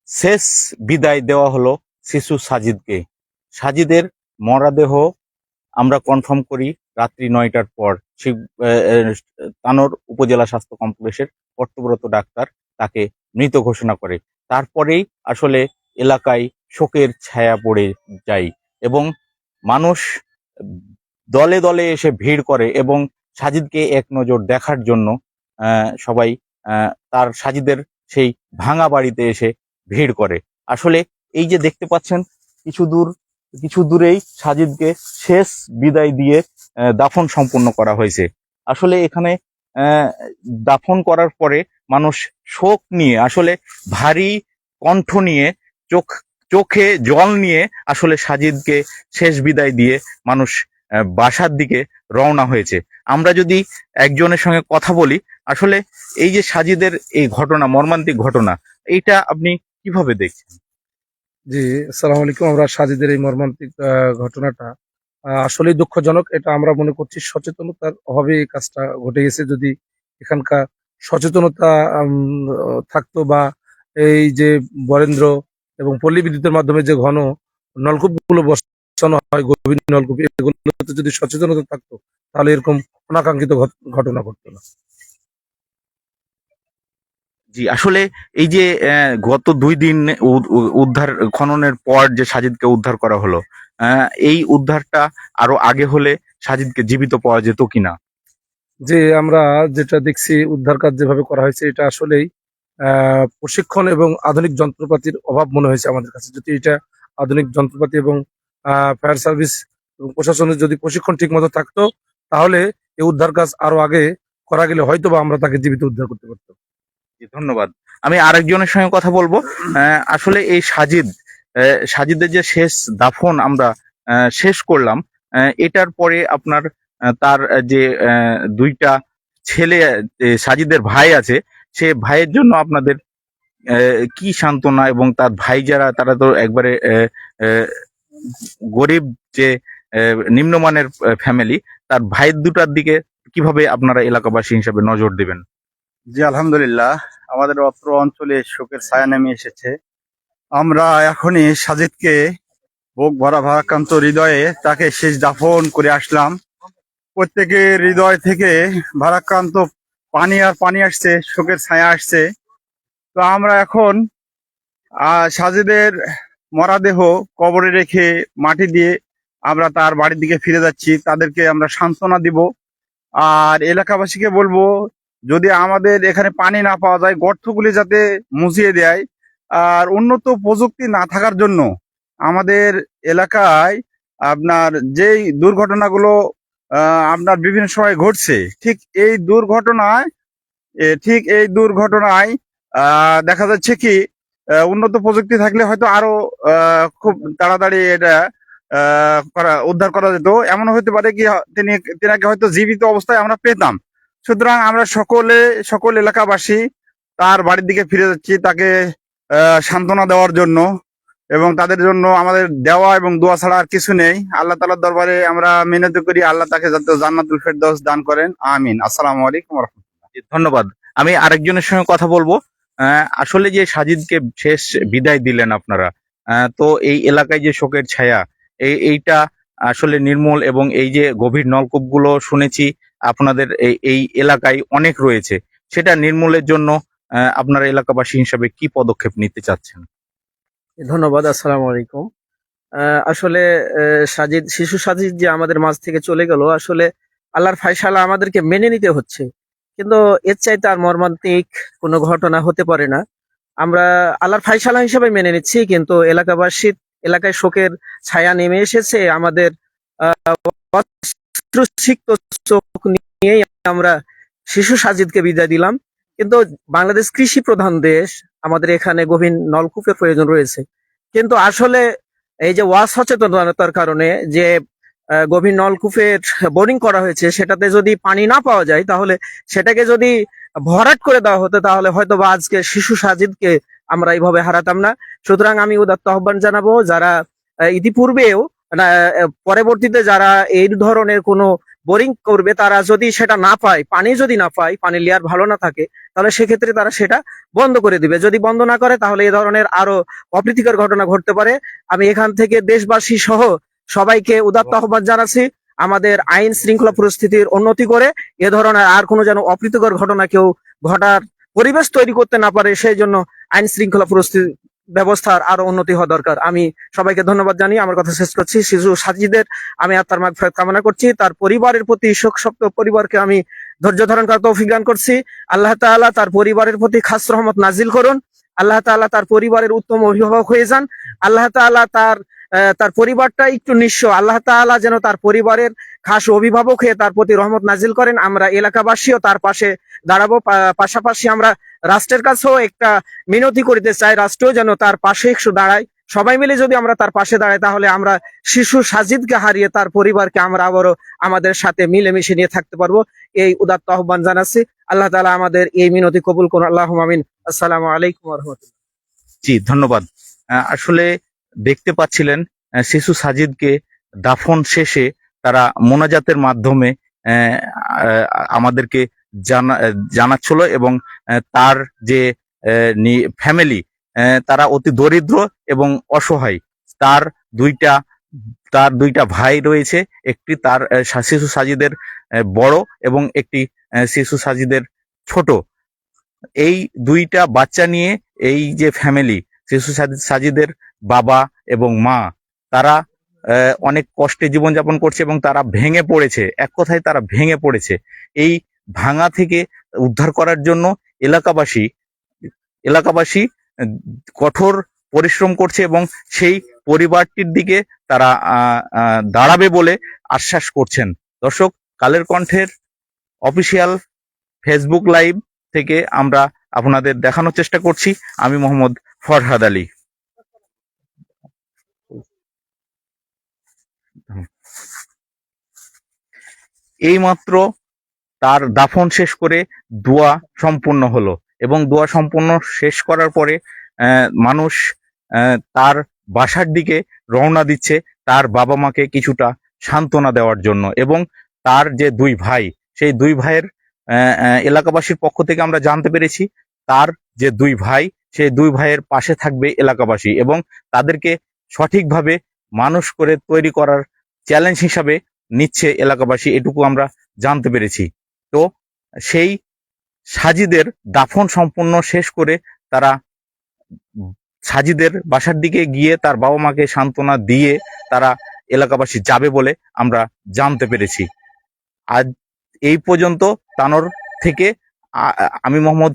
শেষ বিদায় দেওয়া হলো শিশু সাজিদকে। সাজিদের মরদেহ আমরা কনফার্ম করি রাত্রি 9টার পর তানোর উপজেলা স্বাস্থ্য কমপ্লেক্সের কর্তব্যরত ডাক্তার তাকে মৃত ঘোষণা করে। তারপরেই আসলে এলাকায় শোকের ছায়া পড়ে যায় এবং মানুষ দলে দলে এসে ভিড় করে এবং সাজিদকে এক নজর দেখার জন্য সবাই তার সাজিদের সেই ভাঙা বাড়িতে এসে ভিড় করে। আসলে এই যে দেখতে পাচ্ছেন কিছু দূরেই সাজিদকে শেষ বিদায় দিয়ে দাফন সম্পন্ন করা হয়েছে। আসলে এখানে দাফন করার পরে মানুষ শোক নিয়ে আসলে ভারী কণ্ঠ নিয়ে চোখে জল নিয়ে আসলে সাজিদকে শেষ বিদায় দিয়ে মানুষ বাসার দিকে রওনা হয়েছে। আমরা যদি একজনের সঙ্গে কথা বলি, আসলে এই যে সাজিদের এই ঘটনা, মর্মান্তিক ঘটনা, এইটা আপনি কিভাবে দেখছেন? জি, আসসালামু আলাইকুম। আমরা সাজিদের এই মর্মান্তিক ঘটনাটা আসলেই দুঃখজনক। এটা আমরা মনে করছি সচেতনতার অভাবে এই কাজটা ঘটে গেছে। যদি এখানকার সচেতনতা থাকতো বা এই যে বরেন্দ্র এবং পল্লী বিদ্যুতের মাধ্যমে যে ঘন নলকূপগুলো বসানো হয়, গভীর নলকূপ, এগুলোতে যদি সচেতনতা থাকতো তাহলে এরকম অনাকাঙ্ক্ষিত ঘটনা ঘটতো না। জি, আসলে এই যে গত 2 দিন উদ্ধার খননের পর যে সাজিদকে উদ্ধার করা হলো, এই উদ্ধারটা আরো আগে হলে সাজিদকে জীবিত পাওয়া যেত কিনা? যে আমরা যেটা দেখছি উদ্ধার কাজ যেভাবে করা হয়েছে, এটা আসলেই প্রশিক্ষণ এবং আধুনিক যন্ত্রপাতির অভাব মনে হয়েছে আমাদের কাছে। যদি এটা আধুনিক যন্ত্রপাতি এবং ফায়ার সার্ভিস এবং প্রশাসনের যদি প্রশিক্ষণ ঠিক মতো থাকতো, তাহলে এই উদ্ধার কাজ আরো আগে করা গেলে হয়তো বা আমরা তাকে জীবিত উদ্ধার করতে পারতাম। জি, ধন্যবাদ। আমি আরেকজনের সঙ্গে কথা বলবো। আসলে এই সাজিদের যে শেষ দাফন আমরা শেষ করলাম, এটার পরে আপনার তার যে 2টা ছেলে, সাজিদের ভাই আছে, সে ভাইয়ের জন্য আপনাদের কি সান্ত্বনা, এবং তার ভাই যারা, তারা তো একবারে গরিব, যে নিম্নমানের ফ্যামিলি, তার ভাই দুটার দিকে কিভাবে আপনারা এলাকাবাসী হিসাবে নজর দিবেন? জি, আলহামদুলিল্লাহ, আমাদের অত্র অঞ্চলে শোকের ছায়া নেমে এসেছে। আমরা এখনই সাজিদকে বুক ভরা ভারাক্রান্ত হৃদয়ে তাকে শেষ দাফন করে আসলাম। প্রত্যেকের হৃদয় থেকে ভারাক্রান্ত পানি আর পানি আসছে, শোকের ছায়া আসছে। তো আমরা এখন সাজিদের মরাদেহ কবরে রেখে মাটি দিয়ে আমরা তার বাড়ির দিকে ফিরে যাচ্ছি। তাদেরকে আমরা সান্ত্বনা দিব। আর এলাকাবাসীকে বলবো, যদি আমাদের এখানে পানি না পাওয়া যায়, গর্তগুলি যাতে মুছিয়ে দেয়। আর উন্নত প্রযুক্তি না থাকার জন্য আমাদের এলাকায় আপনার যেই দুর্ঘটনাগুলো আপনার বিভিন্ন সময় ঘটছে, ঠিক এই দুর্ঘটনায় দেখা যাচ্ছে কি উন্নত প্রযুক্তি থাকলে হয়তো আরো খুব তাড়াতাড়ি এটা উদ্ধার করা যেত। এমন হতে পারে কি তিনাকে হয়তো জীবিত অবস্থায় আমরা পেতাম। সুতরাং আমরা সকল এলাকাবাসী তার বাড়ির দিকে ফিরে যাচ্ছি তাকে সান্ত্বনা দেওয়ার জন্য, এবং তাদের জন্য আমাদের দেওয়া এবং দোয়া ছাড়া আর কিছু নেই। আল্লাহ তাআলার দরবারে আমরা মিনতি করি, আল্লাহ তাকে যাতে জান্নাতুল ফেরদৌস দান করেন, আমিন। আসসালামু আলাইকুম ওয়া রাহমাতুল্লাহ। জি, ধন্যবাদ। আমি আরেকজনের সঙ্গে কথা বলবো। আসলে যে সাজিদকে শেষ বিদায় দিলেন আপনারা, তো এই এলাকায় যে শোকের ছায়া, এইটা আসলে নির্মূল, এবং এই যে গভীর নলকূপগুলো শুনেছি আপনাদের এই এলাকায় অনেক রয়েছে, সেটা নির্মূলের জন্য আপনারা এলাকাবাসী হিসাবে কি পদক্ষেপ নিতে চাচ্ছেন? ধন্যবাদ। আসসালামু আলাইকুম। আসলে শিশু সাজিদ যে আমাদের মাঝ থেকে চলে গেল, আসলে আল্লাহর ফায়সালা আমাদেরকে মেনে নিতে হচ্ছে। কিন্তু এর চাইতে আর মর্মান্তিক কোনো ঘটনা হতে পারে না। আমরা আল্লাহর ফায়সালা হিসেবে মেনে নিচ্ছি, কিন্তু এলাকায় শোকের ছায়া নেমে এসেছে। আমাদের অশ্রুসিক্ত চোখ নিয়েই আমরা শিশু সাজিদকে বিদায় দিলাম। কিন্তু বাংলাদেশ কৃষি প্রধান দেশ, আমাদের এখানে গভীর নলকূপের প্রয়োজন রয়েছে। কিন্তু আসলে এই যে অসচেতনতার কারণে যে গভীর নলকূপের বোরিং করা হয়েছে, সেটাতে যদি পানি না পাওয়া যায়, তাহলে সেটাকে যদি ভরাট করে দেওয়া হতো, তাহলে হয়তো বা আজকে শিশু সাজিদকে আমরা এইভাবে হারাতাম না। সুতরাং আমি উদাত্ত আহ্বান জানাবো, যারা ইতিপূর্বেও পরবর্তীতে যারা এই ধরনের কোনো বোরিং করবে, তারা যদি সেটা না পায়, পানি যদি না পায়, পানির লেয়ার ভালো না থাকে, তাহলে সেক্ষেত্রে তারা সেটা বন্ধ করে দিবে। যদি বন্ধ না করে তাহলে এই ধরনের আরো অপ্রীতিকর ঘটনা ঘটতে পারে। আমি এখান থেকে দেশবাসী সহ সবাইকে উদাত্ত আহ্বান জানাচ্ছি, আমাদের আইন শৃঙ্খলা পরিস্থিতির উন্নতি করে এ ধরনের আর কোনো যেন অপ্রীতিকর ঘটনা কেউ ঘটার পরিবেশ তৈরি করতে না পারে, সেই জন্য আইন শৃঙ্খলা পরিস্থিতি ব্যবস্থার আরো উন্নতি হওয়া দরকার। আমি সবাইকে ধন্যবাদ জানিয়ে আমার কথা শেষ করছি। শিশু সাজিদের আমি আত্মার মাগফিরাত কামনা করছি, তার পরিবারের প্রতি শোক শক্ত পরিবারকে আমি ধৈর্য ধারণ করার তৌফিক দান করছি। আল্লাহ তাআলা তার পরিবারের প্রতি খাস রহমত নাজিল করুন। আল্লাহ তাআলা তার পরিবারের উত্তম অভিভাবক হয়ে যান। আল্লাহ তাআলা তার পরিবারটা একটু নিঃস্ব, আল্লাহ তাআলা যেন তার পরিবারের খাস অভিভাবক হয়ে তার প্রতি রহমত নাজিল করেন। আমরা এলাকাবাসীও তার পাশে দাঁড়াবো। পাশাপাশি আমরা রাষ্ট্রের কাছেও একটা মিনতি করতে চাই, রাষ্ট্রও যেন তার পাশে একটু দাঁড়ায়। সবাই মিলে যদি আমরা তার পাশে দাঁড়াই তাহলে আমরা শিশু সাজিদকে হারিয়ে তার পরিবারকে আমরা আবারও আমাদের সাথে মিলেমিশে নিয়ে থাকতে পারবো। এই উদাত্ত আহ্বান জানাচ্ছি। আল্লাহ তাআলা আমাদের এই মিনতি কবুল করুন। আল্লাহুম্মা আমিন। আসসালামু আলাইকুম ওয়া রাহমাতুল্লাহ। জি, ধন্যবাদ। আসলে দেখতে পাচ্ছিলেন শিশু সাজিদকে দাফন শেষে তারা মোনাজাতের মাধ্যমে আমাদেরকে জানাচ্ছিল, এবং তার যে ফ্যামিলি, তারা অতি দরিদ্র এবং অসহায়। তার দুইটা ভাই রয়েছে, একটি তার শিশু সাজিদের বড় এবং একটি শিশু সাজিদের ছোট। এই দুইটা বাচ্চা নিয়ে এই যে ফ্যামিলি, শিশু সাজিদের বাবা এবং মা, তারা অনেক কষ্টে জীবনযাপন করছে এবং তারা ভেঙে পড়েছে। এক কথায় তারা ভেঙে পড়েছে। এই ভাঙা থেকে উদ্ধার করার জন্য এলাকাবাসী কঠোর পরিশ্রম করছে এবং সেই পরিবারটির দিকে তারা দাঁড়াবে বলে আশ্বাস করছেন। দর্শক, কালের কণ্ঠের অফিসিয়াল ফেসবুক লাইভ থেকে আমরা আপনাদের দেখানোর চেষ্টা করছি। আমি মোহাম্মদ ফরহাদ আলী। এইমাত্র তার দাফন শেষ করে দোয়া সম্পূর্ণ হলো, এবং দোয়া সম্পূর্ণ শেষ করার পরে মানুষ তার বাসার দিকে রওনা দিচ্ছে তার বাবা মাকে কিছুটা সান্ত্বনা দেওয়ার জন্য। এবং তার যে দুই ভাই, সেই দুই ভাইয়ের এলাকাবাসীর পক্ষ থেকে আমরা জানতে পেরেছি তার যে দুই ভাই, সেই দুই ভাইয়ের পাশে থাকবে এলাকাবাসী এবং তাদেরকে সঠিকভাবে মানুষ করে তৈরি করার চ্যালেঞ্জ হিসাবে নিচ্ছে এলাকাবাসী, এটুকু আমরা জানতে পেরেছি। তো সেই সাজিদের দাফন সম্পূর্ণ শেষ করে তারা সাজিদের বাসার দিকে গিয়ে তার বাবা মাকে সান্ত্বনা দিয়ে তারা এলাকাবাসী যাবে বলে আমরা জানতে পেরেছি। আজ এই পর্যন্ত তানোর থেকে আমি মোহাম্মদ